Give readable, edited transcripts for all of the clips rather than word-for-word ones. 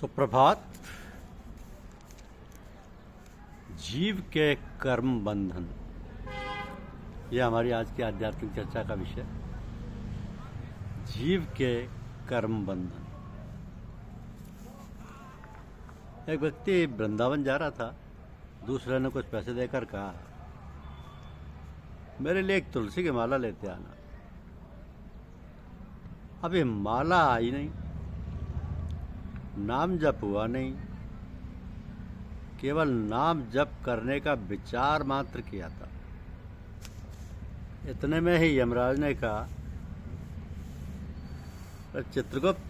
सुप्रभात। जीव के कर्म बंधन, यह हमारी आज की आध्यात्मिक चर्चा का विषय। जीव के कर्म बंधन। एक व्यक्ति वृंदावन जा रहा था। दूसरे ने कुछ पैसे देकर कहा, मेरे लिए एक तुलसी की माला लेते आना। अभी माला आई नहीं, नाम जप हुआ नहीं, केवल नाम जप करने का विचार मात्र किया था। इतने में ही यमराज ने कहा, चित्रगुप्त,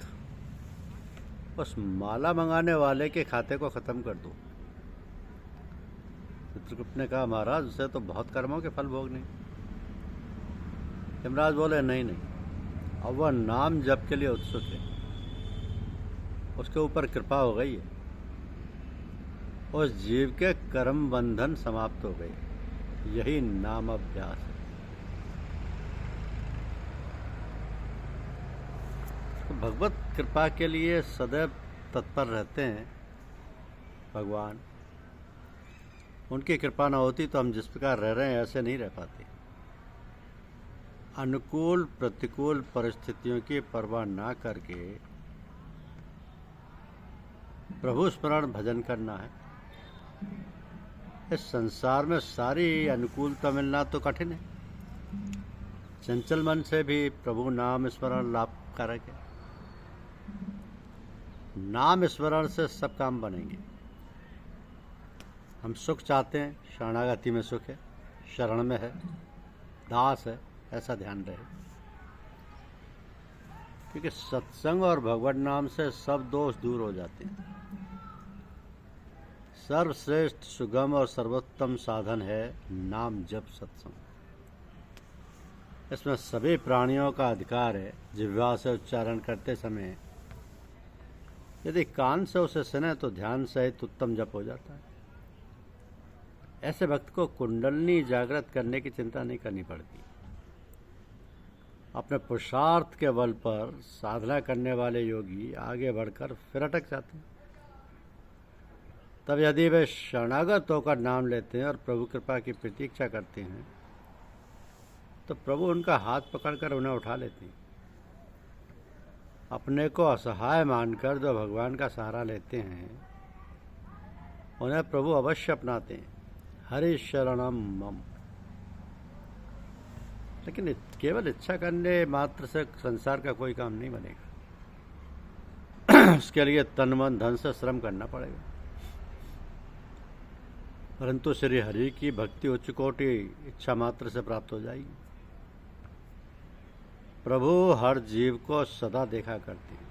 उस माला मंगाने वाले के खाते को खत्म कर दो। चित्रगुप्त ने कहा, महाराज उसे तो बहुत कर्मों के फल भोगने। यमराज बोले, नहीं, अब वह नाम जप के लिए उत्सुक है, उसके ऊपर कृपा हो गई है, उस जीव के कर्म बंधन समाप्त हो गए। यही नाम अभ्यास है। तो भगवत कृपा के लिए सदैव तत्पर रहते हैं भगवान। उनकी कृपा न होती तो हम जिस प्रकार रह रहे हैं ऐसे नहीं रह पाते। अनुकूल प्रतिकूल परिस्थितियों की परवाह ना करके प्रभु स्मरण भजन करना है। इस संसार में सारी अनुकूलता मिलना तो कठिन है। चंचल मन से भी प्रभु नाम स्मरण लाभकारक है। नाम स्मरण से सब काम बनेंगे। हम सुख चाहते हैं, शरणागति में सुख है, शरण में है, दास है, ऐसा ध्यान रहे। क्योंकि सत्संग और भगवत नाम से सब दोष दूर हो जाते हैं। सर्वश्रेष्ठ सुगम और सर्वोत्तम साधन है नाम जप सत्संग। इसमें सभी प्राणियों का अधिकार है। जिह्वा से उच्चारण करते समय यदि कान से उसे सुने तो ध्यान सहित उत्तम जप हो जाता है। ऐसे भक्त को कुंडलनी जागृत करने की चिंता नहीं करनी पड़ती। अपने पुरुषार्थ के बल पर साधना करने वाले योगी आगे बढ़कर फिर अटक जाते हैं। तब यदि वे शरणागत होकर नाम लेते हैं और प्रभु कृपा की प्रतीक्षा करते हैं तो प्रभु उनका हाथ पकड़कर उन्हें उठा लेते हैं। अपने को असहाय मानकर जो भगवान का सहारा लेते हैं उन्हें प्रभु अवश्य अपनाते हैं। हरि शरणम मम। लेकिन केवल इच्छा करने मात्र से संसार का कोई काम नहीं बनेगा। उसके लिए तन मन धन से श्रम करना पड़ेगा। परंतु श्री हरि की भक्ति उच्च कोटि इच्छा मात्र से प्राप्त हो जाएगी। प्रभु हर जीव को सदा देखा करते हैं।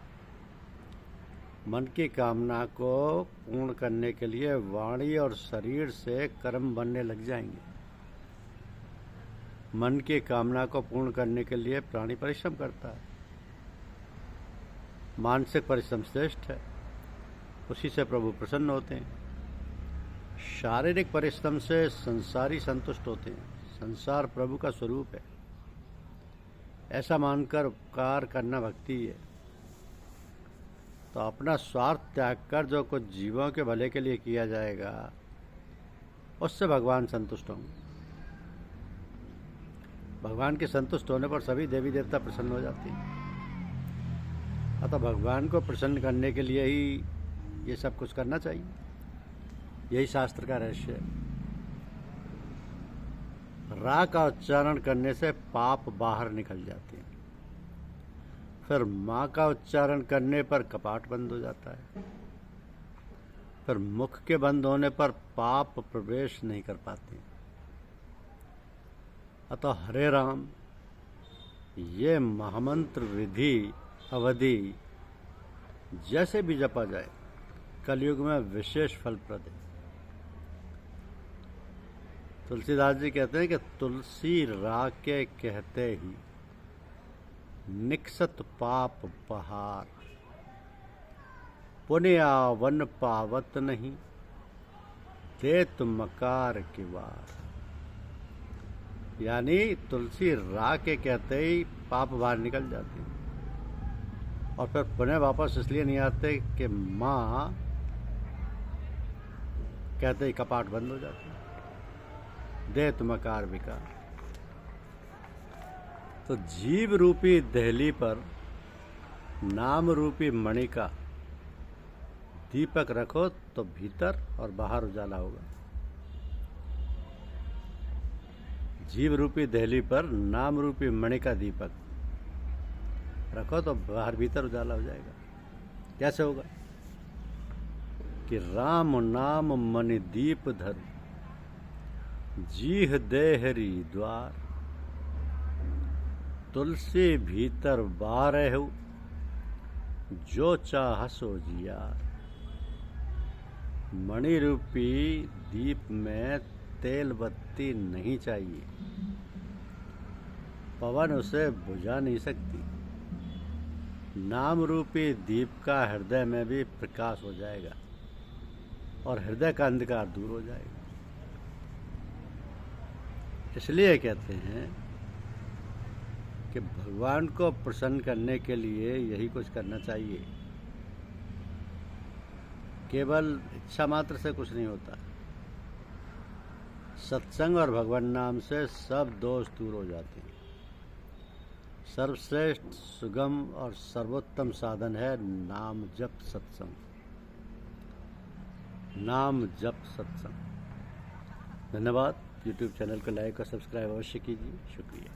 मन की कामना को पूर्ण करने के लिए वाणी और शरीर से कर्म बनने लग जाएंगे। मन की कामना को पूर्ण करने के लिए प्राणी परिश्रम करता है। मानसिक परिश्रम श्रेष्ठ है, उसी से प्रभु प्रसन्न होते हैं। शारीरिक परिश्रम से संसारी संतुष्ट होते हैं। संसार प्रभु का स्वरूप है, ऐसा मानकर उपकार करना भक्ति है। तो अपना स्वार्थ त्याग कर जो कुछ जीवों के भले के लिए किया जाएगा उससे भगवान संतुष्ट होंगे। भगवान के संतुष्ट होने पर सभी देवी देवता प्रसन्न हो जाते हैं। अतः भगवान को प्रसन्न करने के लिए ही ये सब कुछ करना चाहिए। यही शास्त्र का रहस्य है। रा का उच्चारण करने से पाप बाहर निकल जाते हैं। फिर माँ का उच्चारण करने पर कपाट बंद हो जाता है। फिर मुख के बंद होने पर पाप प्रवेश नहीं कर पाते। अतः हरे राम ये महामंत्र विधि अवधि जैसे भी जपा जाए कलयुग में विशेष फलप्रद है। तुलसीदास जी कहते हैं कि तुलसी राके कहते ही निकसत पाप बहार, पुण्यावन पावत नहीं, देत मकार की वार। यानी तुलसी राके कहते ही पाप बाहर निकल जाते हैं और फिर पुनः वापस इसलिए नहीं आते कि माँ कहते ही कपाट बंद हो जाते, दे तुमकार विकार। तो जीव रूपी दहली पर नाम रूपी मणि का दीपक रखो तो भीतर और बाहर उजाला होगा। जीव रूपी दहली पर नाम रूपी मणि का दीपक रखो तो बाहर भीतर उजाला हो जाएगा। कैसे होगा? कि राम नाम मणि दीप धर, जीह देहरी द्वार, तुलसी भीतर बारह हो, जो चाह सो जियार। मणि रूपी दीप में तेल बत्ती नहीं चाहिए, पवन उसे बुझा नहीं सकती। नाम रूपी दीप का हृदय में भी प्रकाश हो जाएगा और हृदय का अंधकार दूर हो जाएगा। इसलिए कहते हैं कि भगवान को प्रसन्न करने के लिए यही कुछ करना चाहिए। केवल इच्छा मात्र से कुछ नहीं होता। सत्संग और भगवान नाम से सब दोष दूर हो जाते हैं। सर्वश्रेष्ठ, सुगम और सर्वोत्तम साधन है नाम जप सत्संग। नाम जप सत्संग। धन्यवाद। YouTube चैनल को लाइक और सब्सक्राइब अवश्य कीजिए। शुक्रिया।